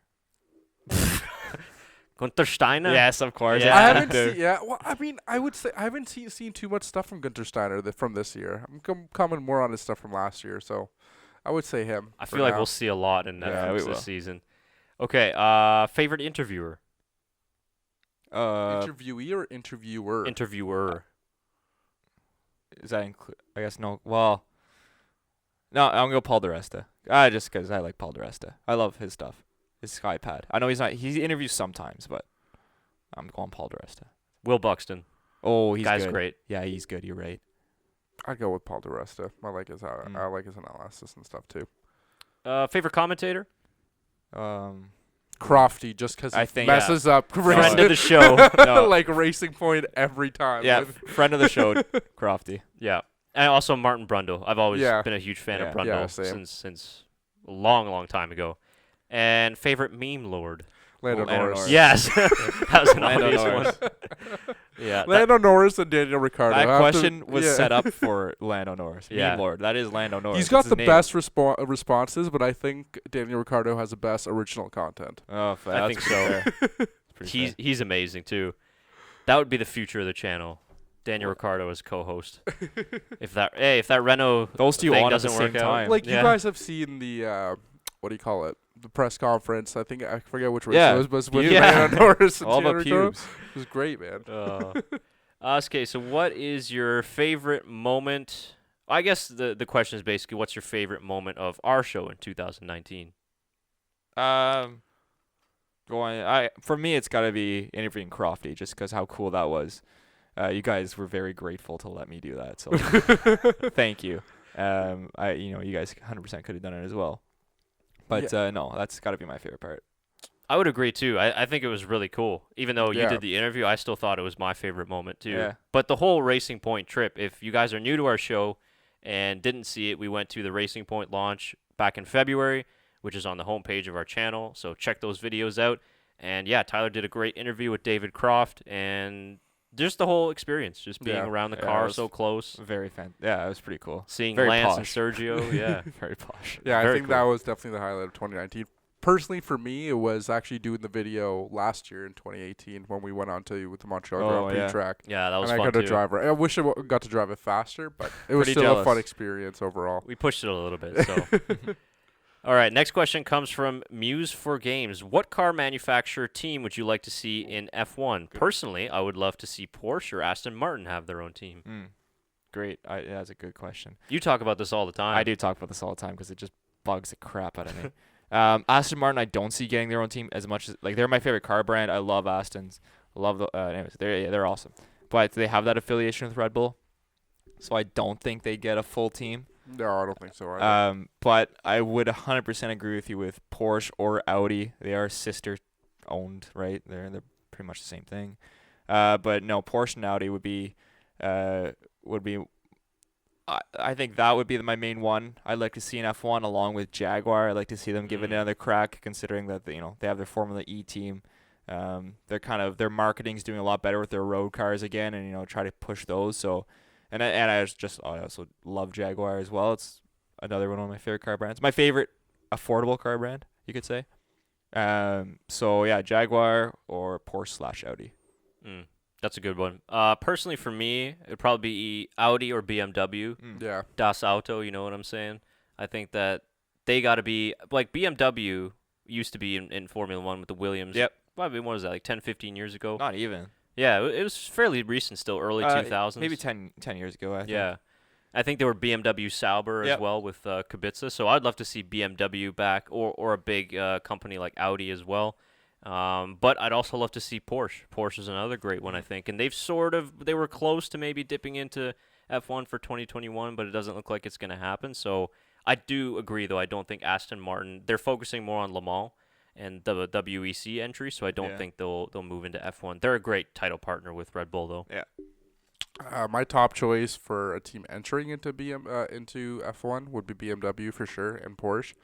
Gunther Steiner? Yes, of course. Yeah. I Yeah. haven't seen. Yeah, well, I mean, I would say I haven't seen too much stuff from Gunther Steiner from this year. I'm coming more on his stuff from last year, so I would say him. I for feel like now. we'll see a lot in Yeah, Netflix we this will. season. Okay, favorite interviewer? Interviewee or interviewer. Interviewer. Is that include? I guess no. Well, no, I'm gonna go Paul DeResta. Just because I like Paul DeResta. I love his stuff. His SkyPad. I know he's not. He interviews sometimes, but I'm going Paul DeResta. Will Buxton. Oh, he's Guy's good. great. Yeah, he's good. You're right. I'd go with Paul DeResta. I like his analysis and stuff too. Favorite commentator? Crofty, just because I he think, messes up Friend of the show. No. like Racing Point every time. Yeah, man. friend of the show, Crofty. Yeah. And also Martin Brundle. I've always Yeah. been a huge fan of Yeah. Brundle Yeah, same. since a long, long time ago. And favorite meme lord? Lando Lando Norris. Norris. Yes. That was an Lando obvious Norris. one. Yeah. Lando Norris and Daniel Ricciardo. That I have to- question was yeah. set up for Lando Norris. Yeah. Meme Lord. That is Lando Norris. He's got That's the his name. best responses, but I think Daniel Ricciardo has the best original content. Oh, I think so. He's He's amazing too. That would be the future of the channel. Daniel Ricciardo as co-host. if that Renault those two thing on at the doesn't same work out. time. Like Yeah. you guys have seen the what do you call it? The press conference. I think I forget which race Yeah. it was with Yeah. Lando Norris and all Daniel about Ricciardo. pubes. It was great, man. Okay, so what is your favorite moment? I guess the question is basically, what's your favorite moment of our show in 2019? For me, it's got to be interviewing Crofty, just because how cool that was. You guys were very grateful to let me do that, so thank you. You guys 100% could have done it as well. But no, that's got to be my favorite part. I would agree too. I think it was really cool. Even though you Yeah. did the interview, I still thought it was my favorite moment too. Yeah. But the whole Racing Point trip, if you guys are new to our show and didn't see it, we went to the Racing Point launch back in February, which is on the homepage of our channel. So check those videos out. And yeah, Tyler did a great interview with David Croft, and just the whole experience, just being Yeah. around the Yeah, it car was so close, Very Yeah, it was pretty cool. seeing very Lance posh. and Sergio. Yeah. Very posh. Yeah, I Very think cool. that was definitely the highlight of 2019. Personally, for me, it was actually doing the video last year in 2018 when we went on to with the Montreal Oh, Grand Prix yeah. track. Yeah, that was And I fun got to too. drive it. I wish I got to drive it faster, but it was Pretty still a jealous. fun experience overall. We pushed it a little bit. So, all right. Next question comes from Muse for Games. What car manufacturer team would you like to see in F1? Personally, I would love to see Porsche or Aston Martin have their own team. Great. That's a good question. You talk about this all the time. I do talk about this all the time because it just bugs the crap out of me. Aston Martin, I don't see getting their own team as much as they're my favorite car brand. I love Astons. I love the anyways. They're awesome, but they have that affiliation with Red Bull, so I don't think they get a full team. No, I don't think so. Either. But I would 100% agree with you with Porsche or Audi. They are sister owned, right? They're pretty much the same thing. But no, Porsche and Audi would be. I think that would be my main one. I'd like to see an F1 along with Jaguar. I'd like to see them give it another crack, considering that they have their Formula E team. Their marketing's doing a lot better with their road cars again, and try to push those. So, I also love Jaguar as well. It's another one of my favorite car brands. My favorite affordable car brand, you could say. So yeah, Jaguar or Porsche/Audi. That's a good one. Personally, for me, it'd probably be Audi or BMW. Yeah. Das Auto, you know what I'm saying? I think that they got to be like BMW used to be in Formula One with the Williams. Yep. What was that, like 10, 15 years ago? Not even. Yeah, it was fairly recent still, early 2000s. Maybe 10 years ago, I think. Yeah. I think there were BMW Sauber as Yep. well with Kubica. So I'd love to see BMW back or a big company like Audi as well. But I'd also love to see Porsche. Porsche is another great one, I think. And they were close to maybe dipping into F1 for 2021, but it doesn't look like it's going to happen. So I do agree, though. I don't think Aston Martin, they're focusing more on Le Mans and the WEC entry, so I don't think they'll move into F1. They're a great title partner with Red Bull, though. Yeah. My top choice for a team entering into into F1 would be BMW for sure, and Porsche.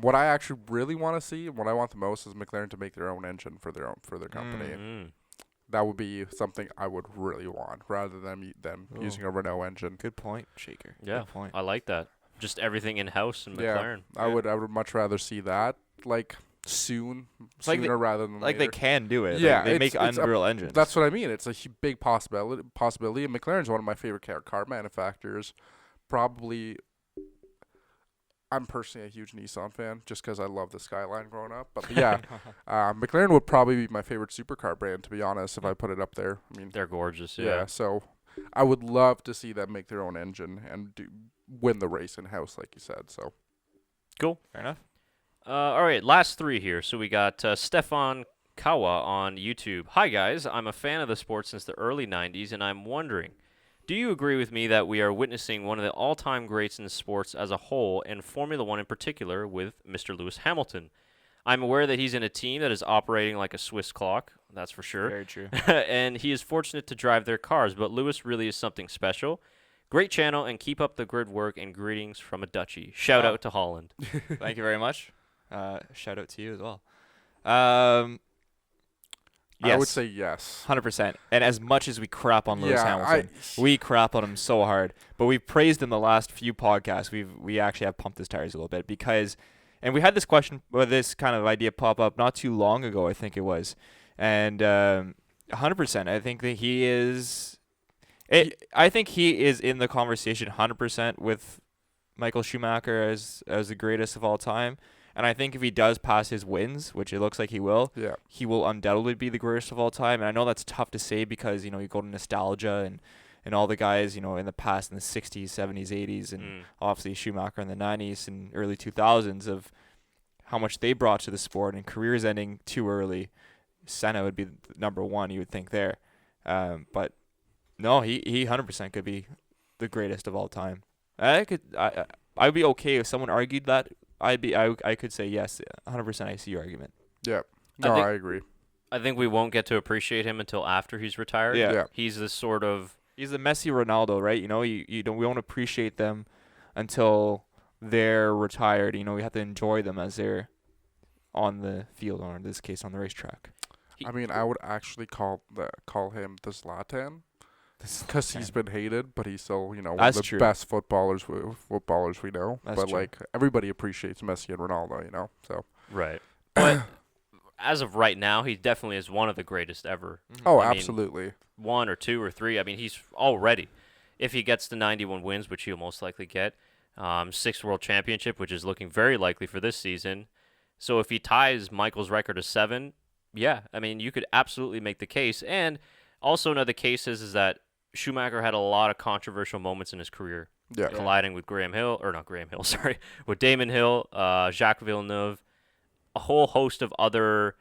What I actually really want to see and what I want the most is McLaren to make their own engine for their company. That would be something I would really want, rather than them using a Renault engine. Good point, Shaker. Yeah, Good point. I like that. Just everything in-house in Yeah, McLaren. I would much rather see that. Like, like sooner rather than like later. they can do it. Yeah, they make unreal engines. That's what I mean. It's a big possibility. And McLaren's one of my favorite car manufacturers. Probably, I'm personally a huge Nissan fan just because I love the Skyline growing up. But yeah, McLaren would probably be my favorite supercar brand, to be honest, if I put it up there. I mean, They're gorgeous. yeah. So I would love to see them make their own engine and win the race in house, like you said. So Cool. Fair enough. All right, last three here. So we got Stefan Kawa on YouTube. Hi, guys. I'm a fan of the sport since the early 90s, and I'm wondering, do you agree with me that we are witnessing one of the all-time greats in the sports as a whole, and Formula One in particular, with Mr. Lewis Hamilton? I'm aware that he's in a team that is operating like a Swiss clock, that's for sure. Very true. And he is fortunate to drive their cars, but Lewis really is something special. Great channel, and keep up the good work, and greetings from a Dutchie. Shout out to Holland. Thank you very much. Shout out to you as well. Yes. I would say yes. 100%. And as much as we crap on Lewis Yeah, Hamilton, we crap on him so hard. But we've praised him the last few podcasts. We actually have pumped his tires a little bit because, and we had this question or this kind of idea pop up not too long ago, I think it was, and 100%. I think that he is. I think he is in the conversation 100% with Michael Schumacher as the greatest of all time. And I think if he does pass his wins, which it looks like he will, he will undoubtedly be the greatest of all time. And I know that's tough to say because, you go to nostalgia and all the guys, in the past in the 60s, 70s, 80s, and obviously Schumacher in the 90s and early 2000s of how much they brought to the sport and careers ending too early. Senna would be number one, you would think there. But no, he 100% could be the greatest of all time. I'd be okay if someone argued that. I could say yes, 100%. I see your argument. Yeah, no, I agree. I think we won't get to appreciate him until after he's retired. Yeah. He's this sort of... He's the Messi Ronaldo, right? We won't appreciate them until they're retired. We have to enjoy them as they're on the field, or in this case, on the racetrack. I mean, I would actually call him the Zlatan. Because he's been hated, but he's still, one of the best footballers we know. That's but, true. everybody appreciates Messi and Ronaldo, so. Right. But as of right now, he definitely is one of the greatest ever. Mm-hmm. Oh, absolutely. One or two or three. I mean, he's already, if he gets the 91 wins, which he'll most likely get, 6th World Championship, which is looking very likely for this season. So if he ties Michael's record of 7, yeah, I mean, you could absolutely make the case. And also another case is that Schumacher had a lot of controversial moments in his career, colliding with with Damon Hill, Jacques Villeneuve, a whole host of other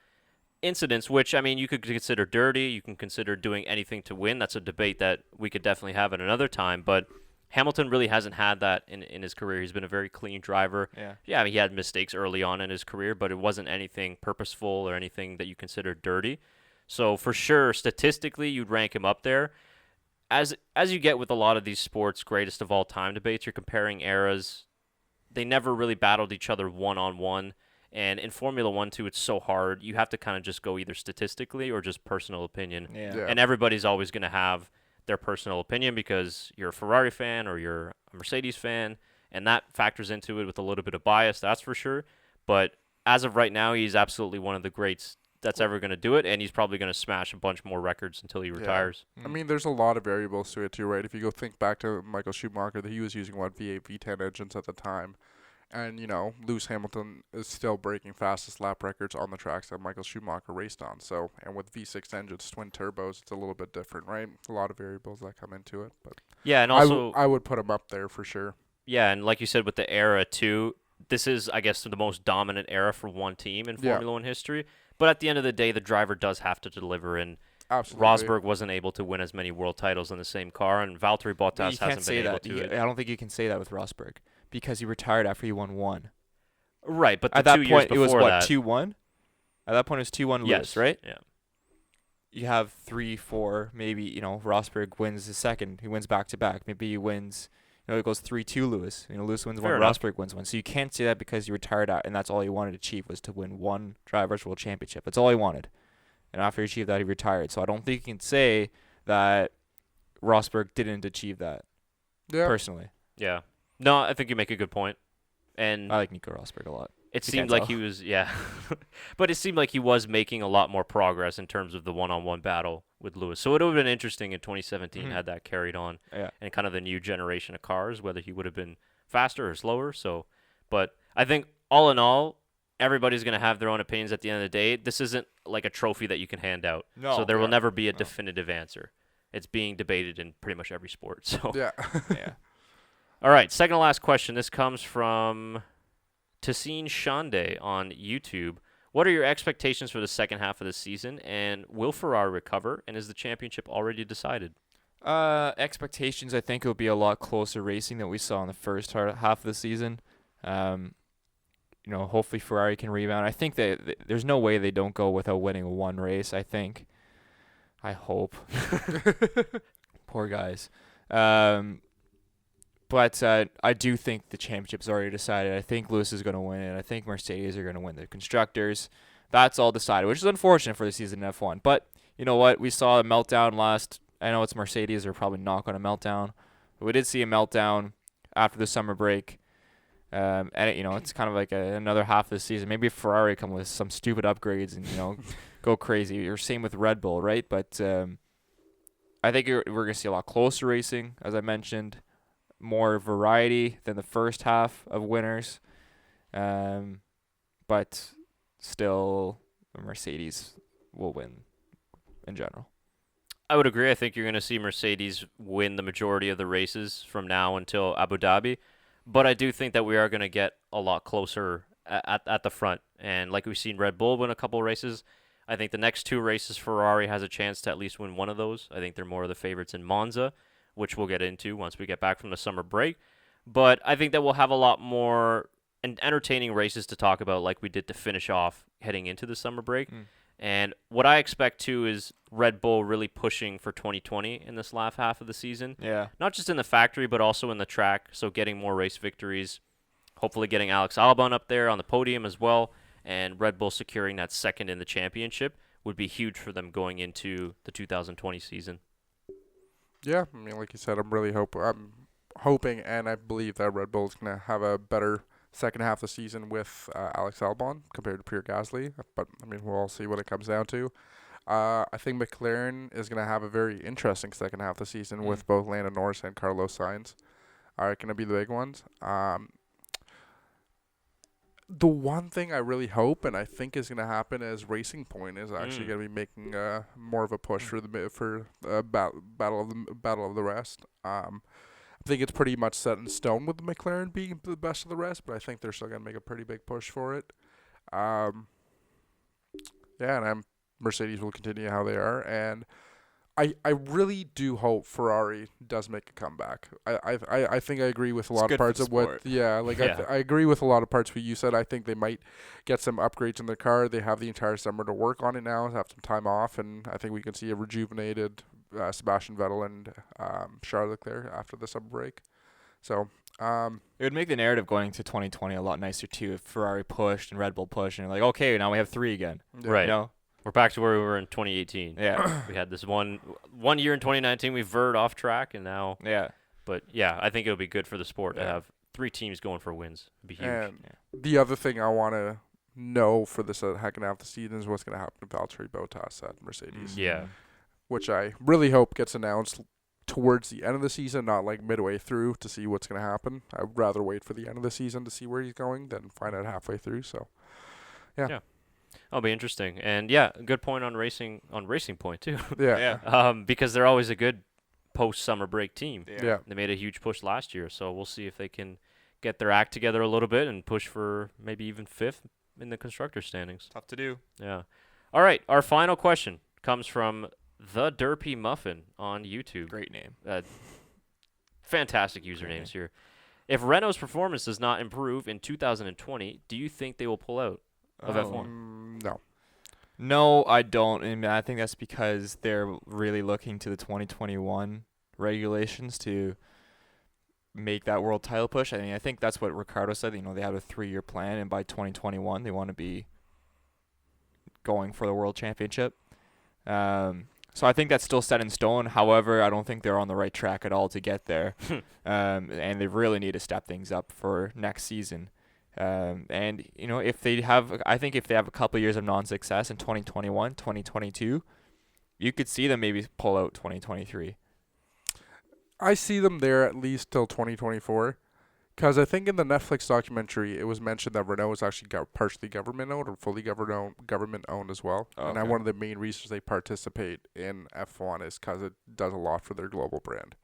incidents, which, I mean, you could consider dirty. You can consider doing anything to win. That's a debate that we could definitely have at another time. But Hamilton really hasn't had that in his career. He's been a very clean driver. Yeah, I mean, he had mistakes early on in his career, but it wasn't anything purposeful or anything that you consider dirty. So for sure, statistically, you'd rank him up there. As you get with a lot of these sports greatest of all time debates, you're comparing eras. They never really battled each other one-on-one. And in Formula 1, too, it's so hard. You have to kind of just go either statistically or just personal opinion. Yeah. And everybody's always going to have their personal opinion because you're a Ferrari fan or you're a Mercedes fan, and that factors into it with a little bit of bias, that's for sure. But as of right now, he's absolutely one of the greats that's ever going to do it, and he's probably going to smash a bunch more records until he retires. I mean, there's a lot of variables to it too, right? If you go think back to Michael Schumacher, that he was using V8, V10 engines at the time, and Lewis Hamilton is still breaking fastest lap records on the tracks that Michael Schumacher raced on. So, and with V6 engines, twin turbos, it's a little bit different, right? A lot of variables that come into it, but yeah, and also I would put him up there for sure. Yeah, and like you said with the era too, this is, I guess, the most dominant era for one team in Formula One history. But at the end of the day, the driver does have to deliver, and absolutely. Rosberg wasn't able to win as many world titles in the same car, and Valtteri Bottas hasn't been able to. I don't think you can say that with Rosberg because he retired after he won 1. Right, but at the that 2 point, years it was before what, that, 2-1? At that point, it was 2-1 Lewis, right? Yeah. You have 3, 4, maybe, Rosberg wins the second. He wins back-to-back. Maybe he wins... it goes 3-2 Lewis. Lewis wins 1, Rosberg wins 1. So you can't say that because he retired out, and that's all he wanted to achieve was to win 1 Drivers' World Championship. That's all he wanted. And after he achieved that, he retired. So I don't think you can say that Rosberg didn't achieve that. Yeah. Personally. Yeah. No, I think you make a good point. And I like Nico Rosberg a lot. It seemed like he was, but it seemed like he was making a lot more progress in terms of the one-on-one battle with Lewis. So it would have been interesting in 2017 had that carried on and kind of the new generation of cars, whether he would have been faster or slower. So, but I think all in all, everybody's going to have their own opinions at the end of the day. This isn't like a trophy that you can hand out. No, so there will never be a definitive answer. It's being debated in pretty much every sport. So Yeah. All right, second to last question. This comes from Tassine Shande on YouTube. What are your expectations for the second half of the season, and will Ferrari recover, and is the championship already decided? Expectations, I think it will be a lot closer racing than we saw in the first half of the season. Hopefully Ferrari can rebound. I think that there's no way they don't go without winning one race, I think. I hope. Poor guys. But I do think the championship's already decided. I think Lewis is going to win it. I think Mercedes are going to win the constructors. That's all decided, which is unfortunate for the season in F1. But you know what? We saw a meltdown last. I know it's Mercedes. They're probably not going to meltdown. But we did see a meltdown after the summer break. And it's kind of like another half of the season. Maybe Ferrari come with some stupid upgrades and go crazy. Or same with Red Bull, right? But I think we're going to see a lot closer racing, as I mentioned. More variety than the first half of winners. But still, Mercedes will win in general. I would agree. I think you're going to see Mercedes win the majority of the races from now until Abu Dhabi. But I do think that we are going to get a lot closer at the front. And like we've seen Red Bull win a couple races, I think the next two races, Ferrari has a chance to at least win one of those. I think they're more of the favorites in Monza, which we'll get into once we get back from the summer break. But I think that we'll have a lot more entertaining races to talk about like we did to finish off heading into the summer break. And what I expect, too, is Red Bull really pushing for 2020 in this last half of the season. Yeah. Not just in the factory, but also in the track. So getting more race victories, hopefully getting Alex Albon up there on the podium as well, and Red Bull securing that second in the championship would be huge for them going into the 2020 season. Yeah, I mean, like you said, I'm hoping and I believe that Red Bull is going to have a better second half of the season with Alex Albon compared to Pierre Gasly. But, I mean, we'll all see what it comes down to. I think McLaren is going to have a very interesting second half of the season with both Lando Norris and Carlos Sainz are going to be the big ones. The one thing I really hope and I think is going to happen is Racing Point is actually going to be making more of a push for the battle of the rest. I think it's pretty much set in stone with the McLaren being the best of the rest, but I think they're still going to make a pretty big push for it. And Mercedes will continue how they are, and I really do hope Ferrari does make a comeback. I think I agree with a lot of parts of what I agree with a lot of parts what you said. I think they might get some upgrades in their car. They have the entire summer to work on it now, have some time off, and I think we can see a rejuvenated Sebastian Vettel and Charles Leclerc after the summer break. So it would make the narrative going to 2020 a lot nicer too if Ferrari pushed and Red Bull pushed and like, okay, now we have three again. Yeah. Right. We're back to where we were in 2018. Yeah. We had this one year in 2019 we veered off track, and now But yeah, I think it'll be good for the sport to have three teams going for wins. It'd be huge. And the other thing I want to know for this second half of the season is what's going to happen to Valtteri Bottas at Mercedes. Yeah. Which I really hope gets announced towards the end of the season, not like midway through to see what's going to happen. I'd rather wait for the end of the season to see where he's going than find out halfway through. So, yeah. That'll be interesting. And good point on Racing Point too. Because they're always a good post-summer break team. Yeah. They made a huge push last year, so we'll see if they can get their act together a little bit and push for maybe even fifth in the constructor standings. Tough to do. Yeah. All right, our final question comes from The Derpy Muffin on YouTube. Great name. Fantastic usernames here. If Renault's performance does not improve in 2020, do you think they will pull out of F1? No. No, I don't. And I think that's because they're really looking to the 2021 regulations to make that world title push. I think that's what Ricardo said. They have a 3-year plan, and by 2021 they want to be going for the world championship. So I think that's still set in stone. However, I don't think they're on the right track at all to get there. And they really need to step things up for next season. And if they have, I think if they have a couple years of non-success in 2021, 2022, you could see them maybe pull out 2023. I see them there at least till 2024. Because I think in the Netflix documentary, it was mentioned that Renault is actually partially government-owned or fully government-owned as well. Oh, and okay. one of the main reasons they participate in F1 is because it does a lot for their global brand.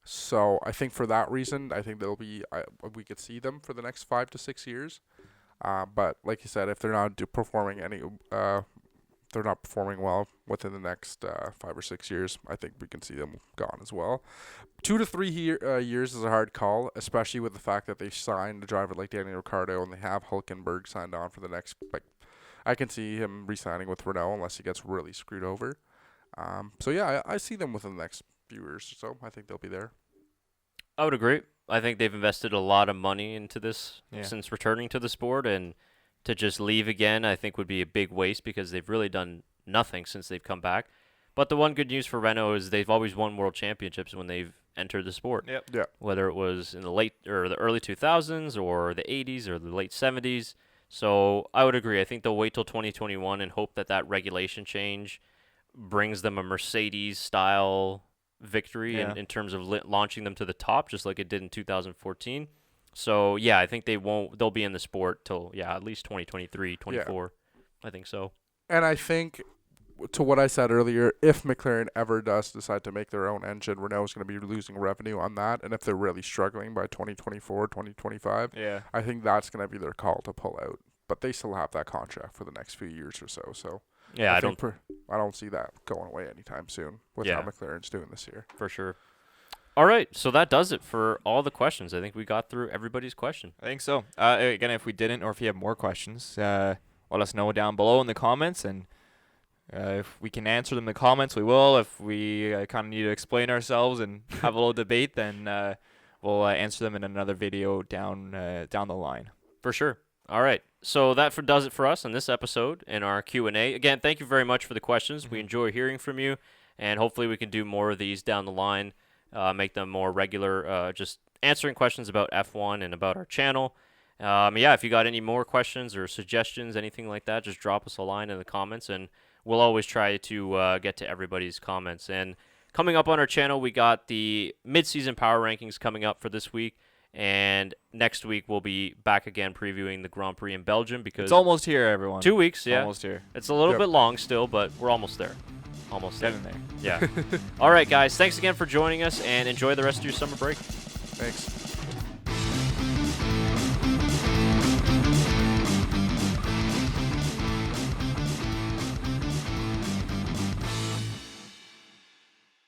So I think for that reason, I think we could see them for the next 5 to 6 years. But like you said, if they're not performing they're not performing well within the next 5 or 6 years, I think we can see them gone as well. 2 to 3 years is a hard call, especially with the fact that they signed a driver like Daniel Ricciardo and they have Hülkenberg signed on for the next. I can see him re-signing with Renault unless he gets really screwed over. So yeah, I see them within the next few years or so. I think they'll be there. I would agree. I think they've invested a lot of money into this since returning to the sport, and to just leave again, I think would be a big waste because they've really done nothing since they've come back. But the one good news for Renault is they've always won world championships when they've entered the sport. Yep. Yeah. Whether it was in the late or the early 2000s or the 80s or the late 70s. So I would agree. I think they'll wait till 2021 and hope that regulation change brings them a Mercedes-style victory in terms of launching them to the top, just like it did in 2014. So, yeah, I think they'll be in the sport till, at least 2023, 24. Yeah. I think so. And I think, to what I said earlier, if McLaren ever does decide to make their own engine, Renault is going to be losing revenue on that. And if they're really struggling by 2024, 2025, I think that's going to be their call to pull out. But they still have that contract for the next few years or so. So, yeah, I don't see that going away anytime soon with how McLaren's doing this year. For sure. All right, so that does it for all the questions. I think we got through everybody's question. I think so. Again, if we didn't or if you have more questions, let us know down below in the comments. And if we can answer them in the comments, we will. If we kind of need to explain ourselves and have a little debate, then we'll answer them in another video down the line. For sure. All right. So that does it for us on this episode in our Q&A. Again, thank you very much for the questions. Mm-hmm. We enjoy hearing from you, and hopefully we can do more of these down the line. Make them more regular, just answering questions about F1 and about our channel. If you got any more questions or suggestions, anything like that, just drop us a line in the comments, and we'll always try to get to everybody's comments. And coming up on our channel, we got the mid-season power rankings coming up for this week, and next week we'll be back again previewing the Grand Prix in Belgium because it's almost here, everyone. 2 weeks, yeah. Almost here. It's a little bit long still, but we're almost there. Almost there. Getting there. Yeah. All right, guys. Thanks again for joining us, and enjoy the rest of your summer break. Thanks.